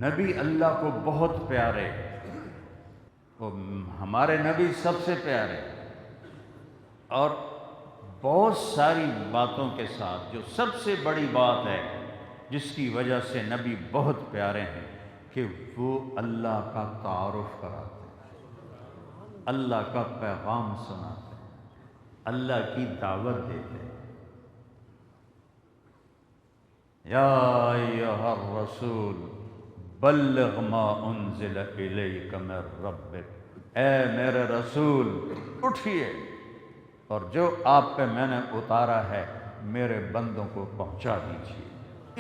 نبی اللہ کو بہت پیارے، وہ ہمارے نبی سب سے پیارے، اور بہت ساری باتوں کے ساتھ جو سب سے بڑی بات ہے جس کی وجہ سے نبی بہت پیارے ہیں کہ وہ اللہ کا تعارف کراتے ہیں، اللہ کا پیغام سناتے ہیں، اللہ کی دعوت دیتے ہیں۔ یا ایھا الرسول بلغ ما انزل الیک من ربک، اے میرے رسول اٹھیے اور جو آپ پہ میں نے اتارا ہے میرے بندوں کو پہنچا دیجیے۔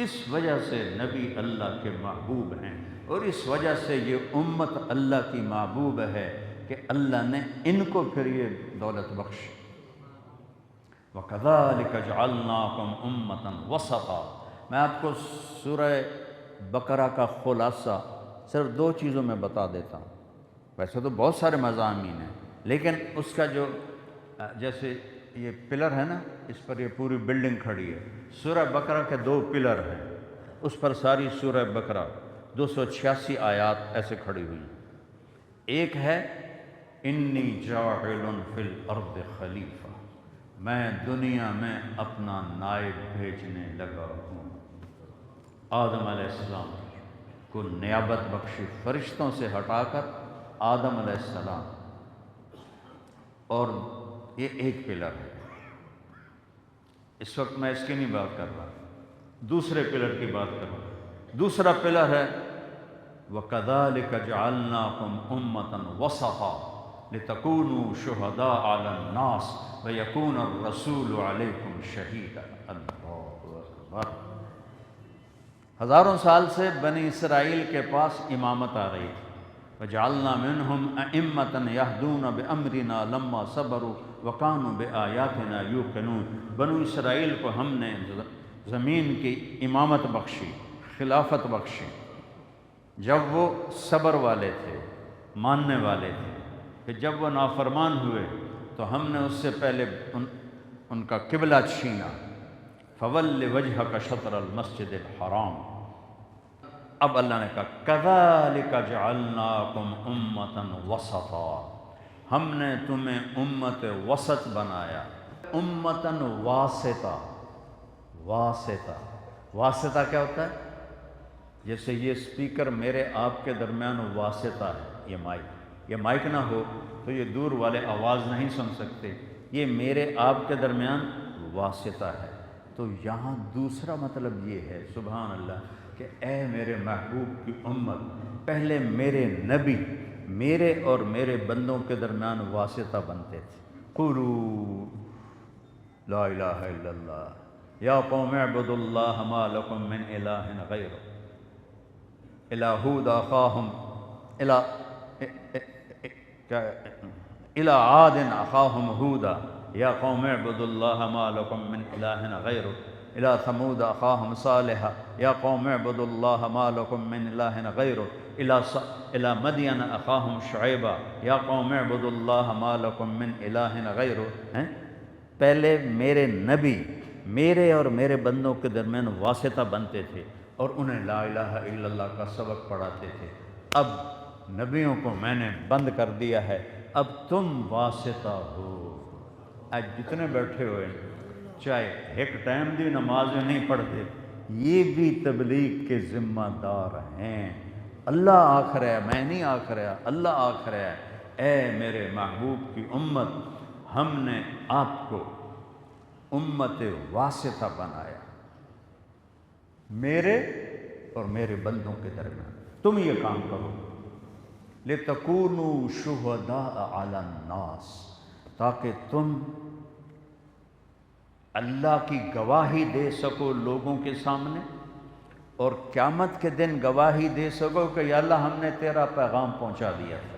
اس وجہ سے نبی اللہ کے محبوب ہیں، اور اس وجہ سے یہ امت اللہ کی محبوب ہے کہ اللہ نے ان کو پھر یہ دولت بخشی۔ وَكَذَلِكَ جَعَلْنَاكُمْ أُمَّةً وَسَطًا۔ میں آپ کو سورہ بقرہ کا خلاصہ صرف 2 چیزوں میں بتا دیتا ہوں، ویسے تو بہت سارے مضامین ہیں، لیکن اس کا جو جیسے یہ پلر ہے نا، اس پر یہ پوری بلڈنگ کھڑی ہے، سورہ بقرہ کے 2 پلر ہیں، اس پر ساری سورہ بقرہ 286 آیات ایسے کھڑی ہوئی ہیں۔ ایک ہے انی جاعل فی الارض خلیفہ، میں دنیا میں اپنا نائب بھیجنے لگا ہوں۔ آدم علیہ السلام کو نیابت بخشی، فرشتوں سے ہٹا کر آدم علیہ السلام، اور یہ ایک پلر ہے۔ اس وقت میں اس کی نہیں بات کر رہا، دوسرے پلر کی بات کر رہا ہوں۔ دوسرا پلر ہے وَكَذَلِكَ جَعَلْنَاكُمْ أُمَّةً وَسَطًا لِتَكُونُوا شُهَدَاءَ عَلَى النَّاسِ وَيَكُونَ الرَّسُولُ عَلَيْكُمْ شَهِيدًا۔ اللہ اکبر۔ ہزاروں سال سے بنی اسرائیل کے پاس امامت آ رہی تھی۔ وَجَعَلْنَا مِنْهُمْ أَئِمَّةً يَهْدُونَ بِأَمْرِنَا لَمَّا صَبَرُوا وَكَانُوا بِآيَاتِنَا يُوقِنُونَ۔ بنو اسرائیل کو ہم نے زمین کی امامت بخشی، خلافت بخشی، جب وہ صبر والے تھے، ماننے والے تھے، کہ جب وہ نافرمان ہوئے تو ہم نے اس سے پہلے ان کا قبلہ چھینا۔ فَوَلِّ وَجْهَكَ شَطْرَ الْمَسْجِدِ الْحَرَامِ۔ اب اللہ نے کہا كَذَلِكَ جَعَلْنَاكُمْ أُمَّةً وَسَطًا، ہم نے تمہیں امت وسط بنایا۔ امتاً واسطہ، واسطہ، واسطہ کیا ہوتا ہے؟ جیسے یہ سپیکر میرے آپ کے درمیان واسطہ ہے، یہ مائک نہ ہو تو یہ دور والے آواز نہیں سن سکتے، یہ میرے آپ کے درمیان واسطہ ہے۔ تو یہاں دوسرا مطلب یہ ہے، سبحان اللہ، کہ اے میرے محبوب کی امت، پہلے میرے نبی میرے اور میرے بندوں کے درمیان واسطہ بنتے تھے۔ قولوا لا الہ الا اللہ یا قوم اعبدوا اللہ ما لکم من الہ غیرہ، الی ہود اخاہم الی عاد اخاہم ہودا یا قوم اعبدوا اللہ ما لکم من الہ غیرہ، الی ثمود اخاہم صالحا یا قوم اعبدوا اللہ ما لکم من الہ غیرہ، الی مدین اخاہم شعیبا یا قوم اعبدوا اللہ ما لکم من الہ غیرہ۔ پہلے میرے نبی میرے اور میرے بندوں کے درمیان واسطہ بنتے تھے اور انہیں لا الہ الا اللہ کا سبق پڑھاتے تھے۔ اب نبیوں کو میں نے بند کر دیا ہے، اب تم واسطہ ہو۔ آج جتنے بیٹھے ہوئے ہیں، چاہے ایک ٹائم دی نماز میں نہیں پڑھتے، یہ بھی تبلیغ کے ذمہ دار ہیں۔ اللہ آکھ رہا ہے، میں نہیں آکھ رہا، اللہ آکھ رہا ہے، اے میرے محبوب کی امت، ہم نے آپ کو امت واسطہ بنایا میرے اور میرے بندوں کے درمیان۔ تم یہ کام کرو، لِتَكُونُوا شُهَدَاءَ عَلَى النَّاسِ، تاکہ تم اللہ کی گواہی دے سکو لوگوں کے سامنے، اور قیامت کے دن گواہی دے سکو کہ یا اللہ ہم نے تیرا پیغام پہنچا دیا تھا۔